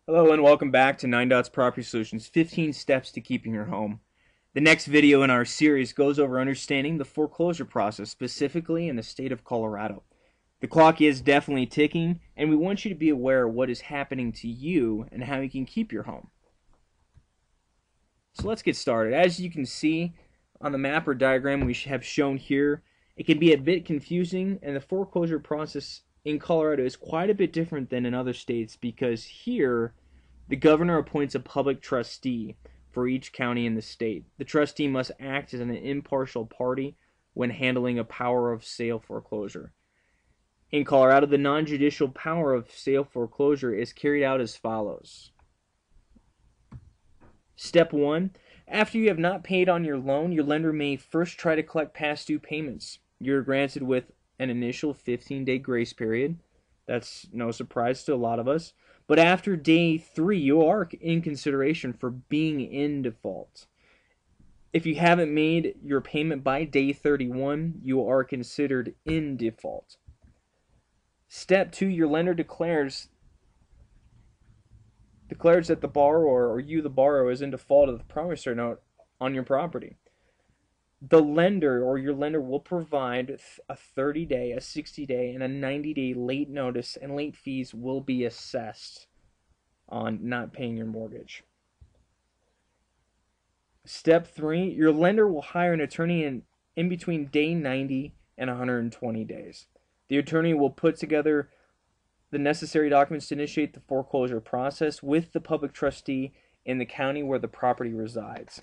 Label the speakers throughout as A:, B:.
A: Hello and welcome back to 9 Dots Property Solutions, 15 steps to keeping your home. The next video in our series goes over understanding the foreclosure process, specifically in the state of Colorado. The clock is definitely ticking, and we want you to be aware of what is happening to you and how you can keep your home. So let's get started. As you can see on the map or diagram we have shown here, it can be a bit confusing, and the foreclosure process in Colorado is quite a bit different than in other states because here the governor appoints a public trustee for each county in the state. The trustee must act as an impartial party when handling a power of sale foreclosure. In Colorado, the non-judicial power of sale foreclosure is carried out as follows. Step 1. After you have not paid on your loan, your lender may first try to collect past due payments. You're granted with an initial 15-day grace period. That's no surprise to a lot of us. But after day 3, you are in consideration for being in default. If you haven't made your payment by day 31, you are considered in default. Step 2, your lender declares that the borrower, or you the borrower, is in default of the promissory note on your property. The lender or your lender will provide a 30-day, a 60-day, and a 90-day late notice, and late fees will be assessed on not paying your mortgage. Step 3, your lender will hire an attorney in between day 90 and 120 days. The attorney will put together the necessary documents to initiate the foreclosure process with the public trustee in the county where the property resides.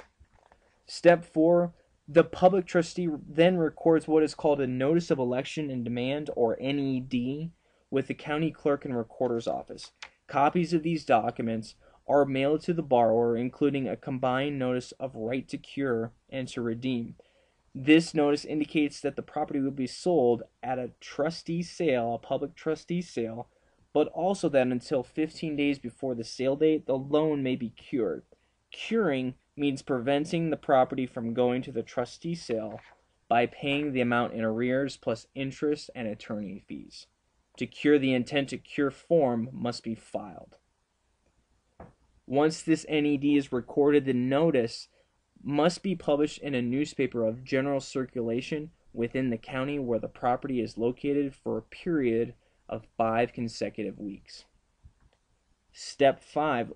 A: Step 4, the public trustee then records what is called a Notice of Election and Demand, or NED, with the county clerk and recorder's office. Copies of these documents are mailed to the borrower, including a combined notice of right to cure and to redeem. This notice indicates that the property will be sold at a trustee sale, a public trustee sale, but also that until 15 days before the sale date, the loan may be cured. Curing means preventing the property from going to the trustee sale by paying the amount in arrears plus interest and attorney fees. To cure, the intent to cure form must be filed. Once this NED is recorded, the notice must be published in a newspaper of general circulation within the county where the property is located for a period of 5 consecutive weeks. Step 5.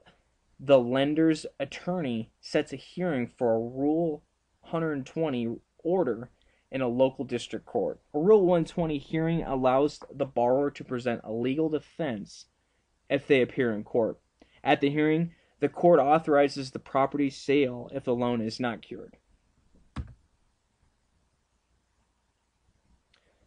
A: The lender's attorney sets a hearing for a Rule 120 order in a local district court. A Rule 120 hearing allows the borrower to present a legal defense if they appear in court. At the hearing, the court authorizes the property sale if the loan is not cured.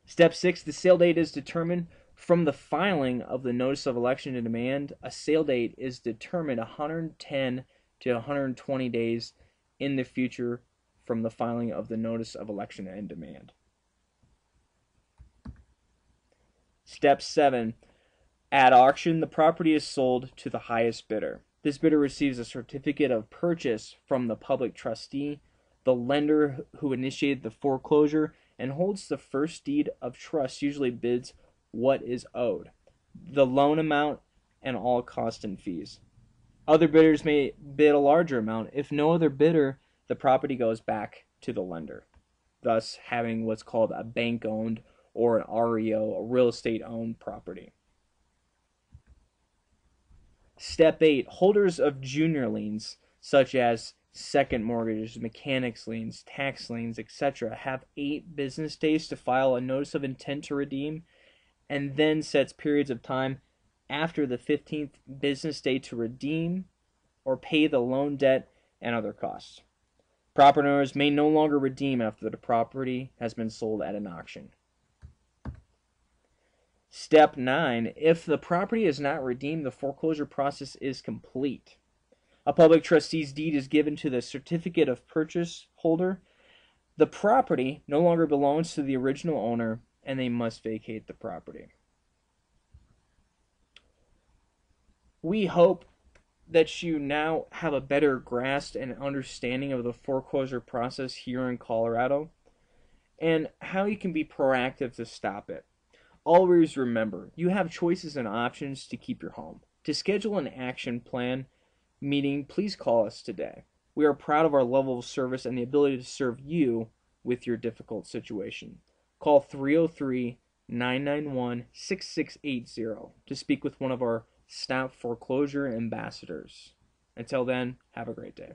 A: Step 6, the sale date is determined from the filing of the Notice of Election and Demand. A sale date is determined 110 to 120 days in the future from the filing of the Notice of Election and Demand. Step 7, at auction, the property is sold to the highest bidder. This bidder receives a certificate of purchase from the public trustee, the lender who initiated the foreclosure, and holds the first deed of trust, usually bids what is owed, the loan amount, and all costs and fees. Other bidders may bid a larger amount. If no other bidder, the property goes back to the lender, thus having what's called a bank-owned or an REO, a real estate-owned property. Step 8, holders of junior liens, such as second mortgages, mechanics liens, tax liens, etc., have 8 business days to file a notice of intent to redeem, and then sets periods of time after the 15th business day to redeem or pay the loan debt and other costs. Property owners may no longer redeem after the property has been sold at an auction. Step 9, if the property is not redeemed, the foreclosure process is complete. A public trustee's deed is given to the certificate of purchase holder. The property no longer belongs to the original owner, and they must vacate the property. We hope that you now have a better grasp and understanding of the foreclosure process here in Colorado and how you can be proactive to stop it. Always remember, you have choices and options to keep your home. To schedule an action plan meeting, please call us today. We are proud of our level of service and the ability to serve you with your difficult situation. Call 303-991-6680 to speak with one of our staff foreclosure ambassadors. Until then, have a great day.